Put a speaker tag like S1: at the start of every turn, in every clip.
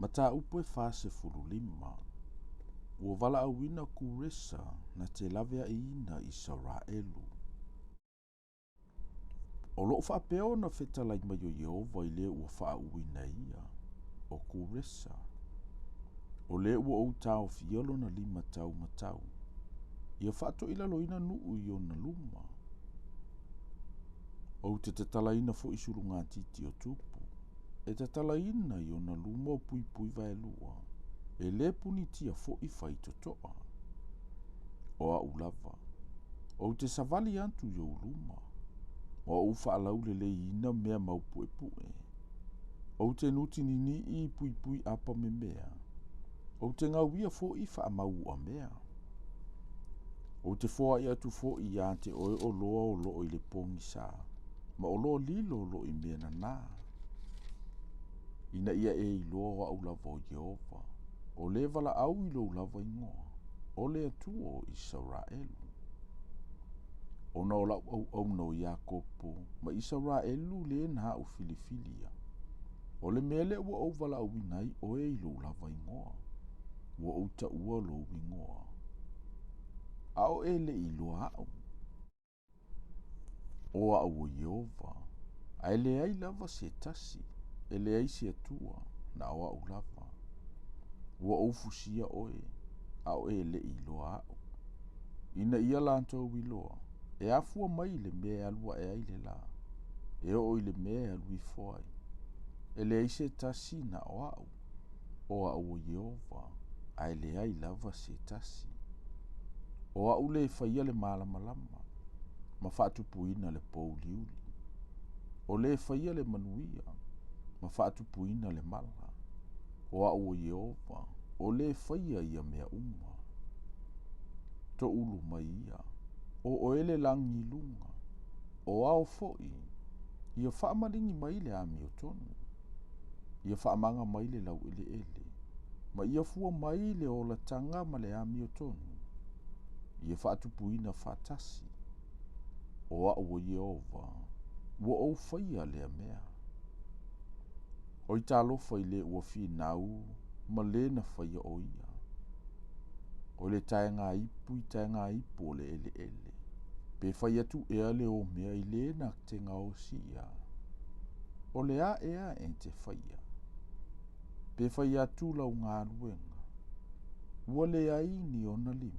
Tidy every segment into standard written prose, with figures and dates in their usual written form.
S1: Ma tā upu e fasefululima. Ua wala auina kuresa na te lawe ina Israelu. O loo whaapeo na whetalai mai o Yehova i le ua whaauina ia, o kuresa. O le ua ou tau fiolo na 5 tau matau. Ia whaato ila loina nuu i o na luma. O te talaina fo isuru ngā titi o tupu. E te talaina i o na luma o pui pui vai lua. E le puni tia fo i whai totoa. O a ulava. O te savali antu i o luma. O ufa alau le ina mea maupu e pue. O te nuti ni i pui pui apa me mea. O te ngauia fo i wha mau a mea. O te foa i atu fo i a te oe o loa o loo i le pongi sa. Ma o loa lilo lo i mea na nā. Ina ia e i loa wa ulava o Jehova. O le vala au i lo ulava ingoa. O le atuo Israelu. O na o lau au no Iakopo. Ma Israelu le na u filifilia. O le mele ua au vala au inai o e i lo ulava ingoa. Ua au ta ua lo ingoa. Ao e le i loa au. O au o Jehova. A ele ai lava se tasi. Ele ai se atua na awa au lava. Ua au fusia oe. Ao e le i loa au. Ina ia lantou i loa. E afua mai le mea alua e ai le la. E o i le mea alui foai. Ele ai se tasi na awa au. O au o Jehova. A ele ai lava se tasi. O au le whaia le malama lama. Ma whaatupuina le pouliuli. O le whaia le manuia. Ma whaatupuina le mala. O au o Jehova. O le whaia ia mea uma. To ulu mai ia. O ele langi lunga. O ao foi. Ia whaamaringi mai le ami o tonu. Ia whaamanga mai le lau ele ele. Ma ia fua mai le ola tanga ma le ami o tonu. Ia whaatupuina whaatasi. O au o Jehova. Ua au whaia lea mea. O i talofa i le ua whinau. Ma le na whaia o ia. O le taenga ipu i taenga ipu o le ele ele. Pe whaia tu ea le o mea i le na te ngao si ia. O le a ea en te whaia. Pe whaia tu lau ngā ruenga. Ua le ai ni o na 5.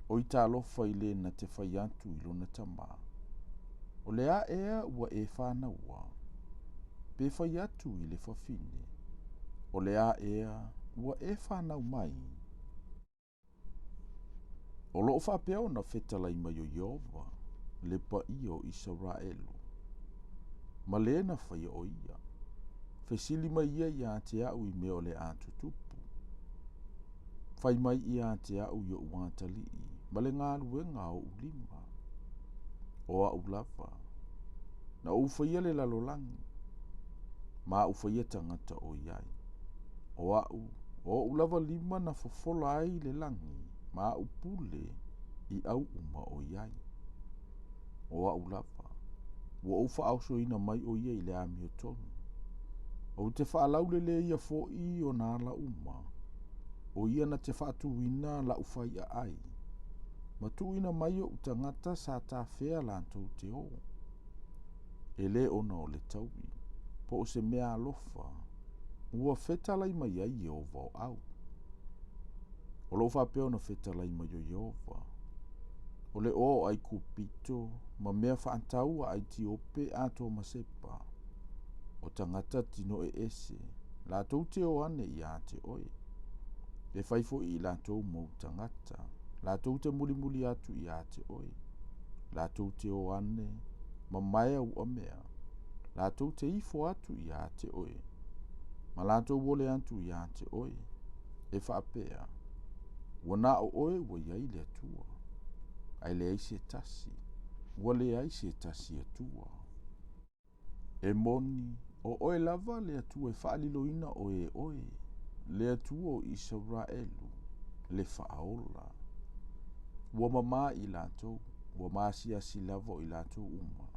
S1: O i talofa i le na te whaia tu i lo na tama. O le a ea ua e whanaua. Pe whaia tu i le whawhine. O le a ea ua e whanau mai. O loo whapeo na whetalai mai o Jehova. Le pa i o Israelu. Ma le na whaia o ia. Whesili mai ia i a te au i mea o le atutupu. Whai mai i a te au i o uatali i. Ma le ngā ruenga o ulima. O a ulava. Na uwhaia le lalolangi. Ma uwhaia tangata o iai. O au. O ulava 5 na fofola ai le langi. Ma upule i au uma o iai. O a ulava. Ua ufa auso ina mai o ia i le ami o tonu. O te whaalau le ia fo i o nā la uma. O ia na te whaatuina la ufai a ai. Ma tuina mai o utangata sa tā whea lantou te o. E le ona o le tauwi. Po o se mea alofa. Ua whetalai mai ai o vau au. O lo whapeo na whetalai mai o Jehova. O le o ai kupito. Ma mea whaantau a ai ti ope ato masepa. O tangata tino e ese. La tau te o ane i a te oe. E whaifo i la tau mou tangata. La tau te muli muli atu i a te oe. La tau te o ane. Ma mai au a mea. La tau te ifo atu i a te oe. Ma la tau wole atu i a te oe. E whaapea. Wana o oe wa iai le atua. Ai le aise tasi. Wa le aise tasi atua. E moni. O oe lava le atua e whaaliloina oe oe. Le atua o Israelu. Le whaaola. Ua mama i latou. Ua maasiasi lava i latou uma.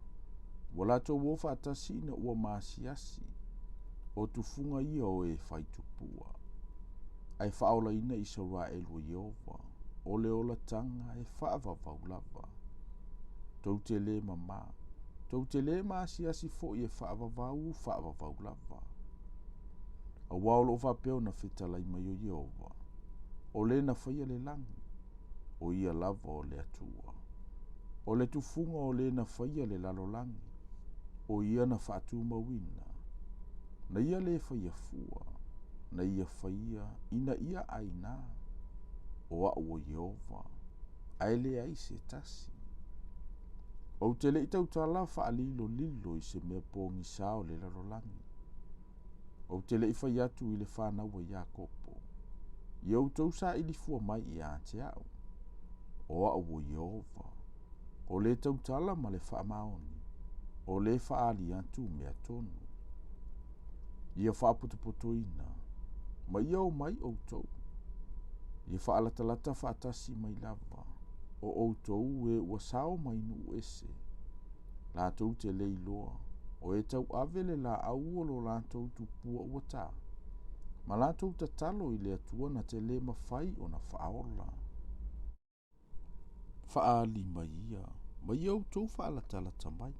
S1: Ua latou wo whaatasi na ua maasiasi. o tufunga ia o e whaitupua. Ai whaola ina i Israelu i Ova, o le ola tanga e whaavavau lava. Tau te le mama, tau te le maasi asi fo i e whaavavau lava. A waulo o whapeo na whetala i mai o Ova, o le na whaia le langi, o ia lava o le atua. O le tufunga o le na whaia le lalolangi, o ia na whaatu mawina. Na ia le whaia fua, na ia whaia, ina ia aina, o au o Jehova, ai le ai se tasi. O te le itau tala whaalilo lilo i se mea pōngi sao le lalolangi. O te le i atu i le whānaua Iakopo, i au tau sa ili fua mai i a te au, o au o Jehova, o le tau tala ma le whaamaoni, o le whaali atu mea tonu. Ia whaaputuputuina, ma ia o mai o tau. Ia whaalatalata whaatasi mai lava, o tau e ua sao mai nu ese. La tau te leiloa, o e tau avele la auolo la tau tupua ua tā. Ma la tau tatalo i le atua na te le mawhai o na whaola. Whaali mai ia, ma ia o tau whaalatalata mai.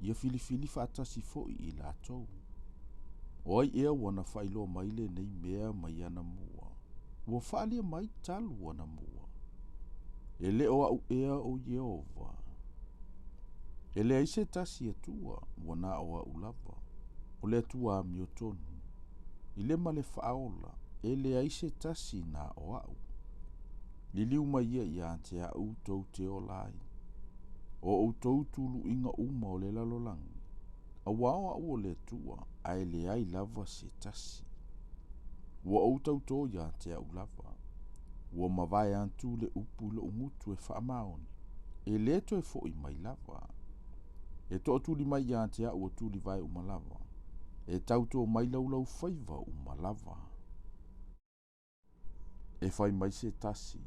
S1: Ia filifili whaatasi foi i la tau. O ai ea wana whailo maile nei mea mai ana mua. Ua whaalia mai talu ana mua. E le o au ea o Jehova. E le aise tasi atua wana o au lava. O le atua a miotonu. I le male whaola. E le aise tasi na o au. Liliu mai ia ia te au tau te o lai. O tau tulu inga uma o le lalolangi. A wao au o le atua. Ai le ai lava se tasi. Ua au tau tō ia te au lava. Ua mawai antu le upu le umutu e whaamaoni. E le to e foi mai lava. E to atuli mai ia te au atuli vai umalava. E tau tō mai laulau whaiva umalava. E whai mai se tasi.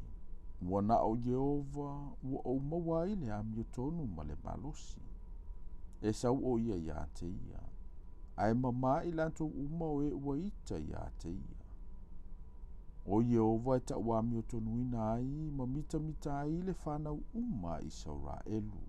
S1: Ua na o Jehova, ua au mawai le amiotonu ma le malosi. E sau o ia ia te ia. Ai mama i lantou uma o e ua ita ia te ia. O Jehova e ta uami o tonuina ai, ma mita ai le whanau uma i Israelu.